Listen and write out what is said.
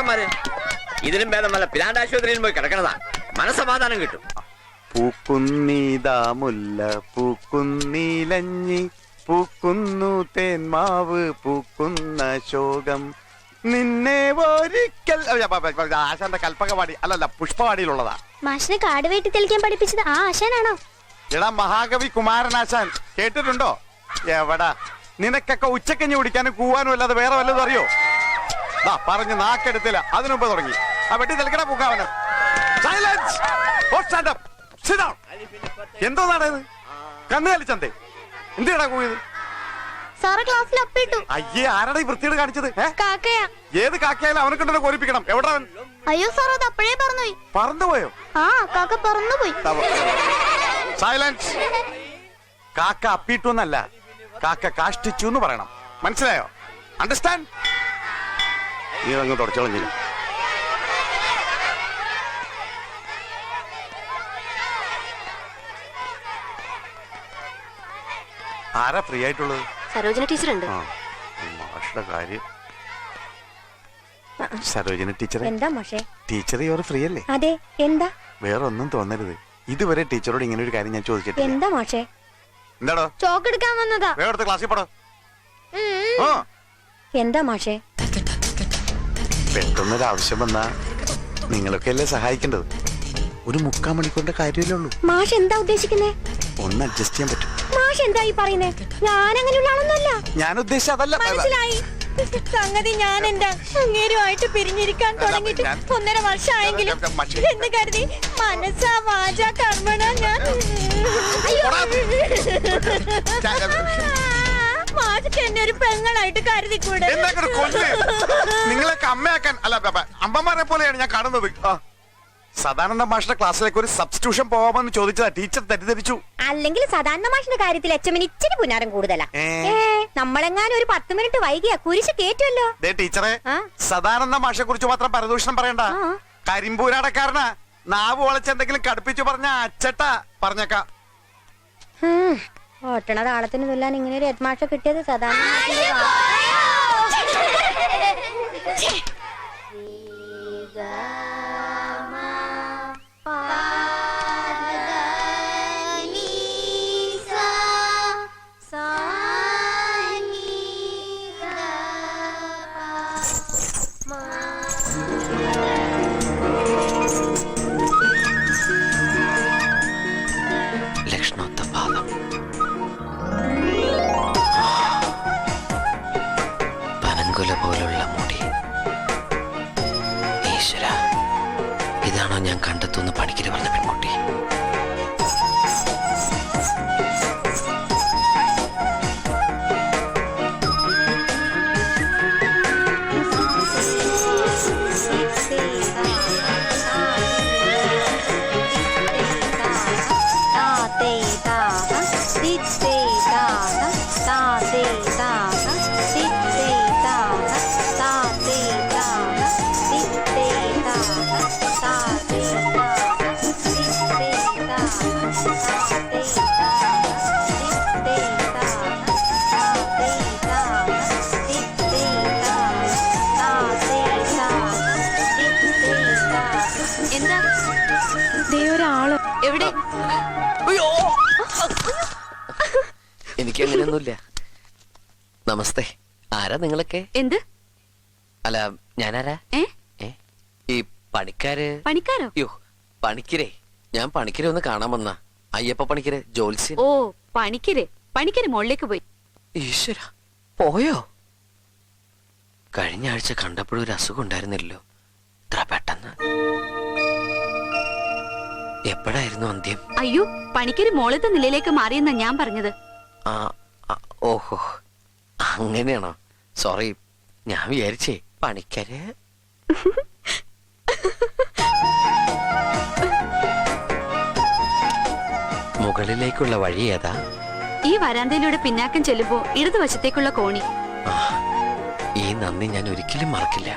ഭർത്താക്കന്മാര്. ഇതിനും ഭേദം വല്ല പിലാണ്ടാശുപത്രിയിൽ പോയി കിടക്കണതാ, മനസ്സമാധാനം കിട്ടും. പൂക്കുന്നീതാ മുല്ല പൂക്കുന്നീലഞ്ഞി പൂക്കുന്നു തേന്മാവ് പൂക്കുന്ന ശോകം നിന്നെ ഒരിക്കൽ. ആശാന്റെ കൽപ്പകവാടി അല്ലല്ല പുഷ്പവാടിയിലുള്ളതാ. മാഷിനെ കാട് വെട്ടി തെളിക്കാൻ പഠിപ്പിച്ചത് ആ ആശാനാണോ? എടാ മഹാകവി കുമാരനാശാൻ, കേട്ടിട്ടുണ്ടോ? എവിടാ നിനക്കൊക്കെ ഉച്ചക്കഞ്ഞി കുടിക്കാനും കൂവാനും അല്ലാതെ വേറെ വല്ലതും അറിയോ? പറഞ്ഞു നാക്കെടുത്തില്ല, അതിനുമ്പ് തുടങ്ങി ആ വെട്ടി തെളിക്കണ പൂക്കാവന്. എന്തോ നാടേത് കന്നു കളിച്ചന്തേ എന്തിനാ കൂയത്? അയ്യേ, ആരാടാ ഈ വൃത്തിയോട് കാണിച്ചത്? ഏത് കാക്കയാലും അവനെ കൊണ്ടു കോരിപ്പിക്കണം. എവിടെ? അയ്യോ സാർ, അത് അപ്പോഴേ പറന്നുപോയി. പറന്നുപോയോ? ആ കാക്ക പറന്നുപോയി. സൈലൻസ്. കാക്ക അപ്പിട്ടു എന്നല്ല, കാക്ക കാഷ്ടിച്ചു എന്ന് പറയണം. മനസ്സിലായോ? അണ്ടർസ്റ്റാൻഡ്? നീ അങ്ങ് തുടച്ചോളഞ്ഞില്ല. ആരാ ഫ്രീ ആയിട്ടുള്ളത്? സരോജന ടീച്ചർ ഉണ്ട്. മാഷുടെ കാര്യം. സരോജന ടീച്ചർ എന്താ മാഷേ? ടീച്ചർ ഇവർ ഫ്രീ അല്ലേ? അതെ. എന്താ? വേറെ ഒന്നും തോന്നരുത്. ഇതുവരെ ടീച്ചറോട് ഇങ്ങനെ ഒരു കാര്യം ഞാൻ ചോദിച്ചിട്ടില്ല. എന്താ മാഷേ? എന്താടോ? ചോക്ക് എടുക്കാൻ വന്നതാ. വേറെ ക്ലാസ്സിൽ പോടോ. എന്താ മാഷേ? പെട്ടെന്നൊരു ആവശ്യം വന്നാ നിങ്ങളൊക്കെ അല്ലേ സഹായിക്കേണ്ടത്. ഒരു 3/4 മണിക്കൂറിന്റെ കാര്യമല്ലേ ഉള്ളൂ. മാഷ് എന്താ ഉദ്ദേശിക്കുന്നേ? ഒന്ന് അഡ്ജസ്റ്റ് ചെയ്യാൻ പറ്റും. മാഷ് എന്താ ഈ പറയുന്നേ? ഞാൻ അങ്ങനെയുള്ള ആളൊന്നുമല്ല. ഞാൻ ഉദ്ദേശിച്ച അതല്ല. മനസ്സിലായി. സംഗതി ഞാൻ എന്റെ അങ്ങേരുമായിട്ട് പിരിഞ്ഞിരിക്കാൻ തുടങ്ങിയിട്ട് 1.5 വർഷമായെങ്കിലും എന്ന് കരുതി മനസ്സാ വാച കർമ്മണ ഞാൻ മാഷക്ക് എന്നെ ഒരു പെങ്ങളായിട്ട് കരുതിക്കൂടെ? നിങ്ങളൊക്കെ അമ്മയാക്കാൻ അല്ല അമ്മമാരെ പോലെയാണ് ഞാൻ കാണുന്നത്. സദാനന്ദ മാഷിന്റെ ക്ലാസ്സിലേക്ക് ഒരു സബ്സ്റ്റിറ്റ്യൂഷൻ പോവാമെന്ന് ചോദിച്ചതാ, ടീച്ചർ തെറ്റിദ്ധരിച്ചു. അല്ലെങ്കിൽ സദാനന്ദ മാഷിന്റെ കാര്യത്തിൽ എച്ചമ്മന് ഇച്ചിരി പുനാരം കൂടുതലാ. നമ്മളെങ്ങാനും ഒരു 10 മിനിറ്റ് വൈകിയാ കുരിശ് കേറ്റുമല്ലോ. ടീച്ചറെ, സദാനന്ദ മാഷിനെ കുറിച്ച് മാത്രം പരദൂഷണം പറയണ്ട. കരിമ്പൂരാടക്കാരനാ. നാവ് വളച്ചെന്തെങ്കിലും കടുപ്പിച്ചു പറഞ്ഞ അച്ചട്ട പറഞ്ഞേക്കാം. ഓട്ടണ താളത്തിന് തുല്ലാൻ ഇങ്ങനെ ഒരു ഹെഡ് മാഷ കിട്ടിയത് സദാനന്ദ. പോലുള്ള മുടി. ഈശ്വര, ഇതാണോ ഞാൻ കണ്ടെത്തുന്ന പണിക്കര് പറഞ്ഞ പെൺകുട്ടി? എവിടെ? എനിക്ക് അങ്ങനെയൊന്നുമില്ല. നമസ്തേ. ആരാ നിങ്ങളൊക്കെ? എന്ത്? അല്ല, ഞാനാരാ? ഈ പണിക്കാര്. പണിക്കാരോ? യോ, പണിക്കരെ. ഞാൻ പണിക്കരെ ഒന്ന് കാണാൻ വന്ന അയ്യപ്പ പണിക്കര് ജോത്സ്യൻ. ഓ, പണിക്കര് മുകളിലേക്ക് പോയി. ഈശ്വര, പോയോ? കഴിഞ്ഞ ആഴ്ച കണ്ടപ്പോഴും ഒരു അസുഖം ഉണ്ടായിരുന്നില്ലല്ലോ, ഇത്ര പെട്ടെന്ന്. എപ്പോഴായിരുന്നു അന്ത്യം? അയ്യോ, പണിക്കര് മോളത്തെ നിലയിലേക്ക് മാറിയെന്നാ ഞാൻ പറഞ്ഞത്. ഓഹോ, അങ്ങനെയാണോ? സോറി, ഞാൻ വിചാരിച്ചേ പണിക്കര്. മുകളിലേക്കുള്ള വഴി ഏതാ? ഈ വരാന്തയിലൂടെ പിന്നാക്കം ചെല്ലുമ്പോ ഇടതുവശത്തേക്കുള്ള കോണി. ഈ നന്ദി ഞാൻ ഒരിക്കലും മറക്കില്ല.